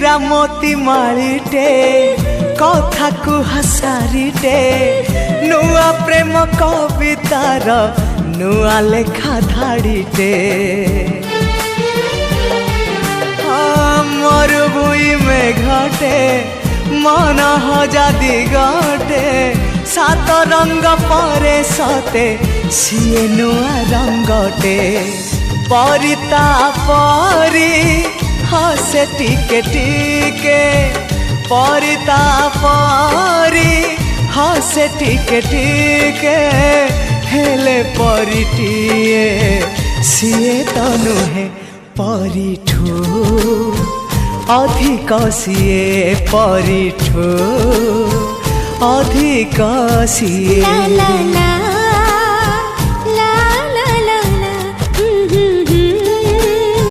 हीरा मोती माळीटे कथा कुहा सारीटे नुआ प्रेम कवितार नुआ लेखा धाड़ीटे मरुभूमि मेघटे मन हजादी गटे सात रंग परे सते सिए नुआ रंगटे परिता परी हसे टिके टिके परिता परी हसे टिके टिके हेले परिटिए सिए तो नुहे परिठू अधिक सिए परिठू अधिक सिए ला ला ला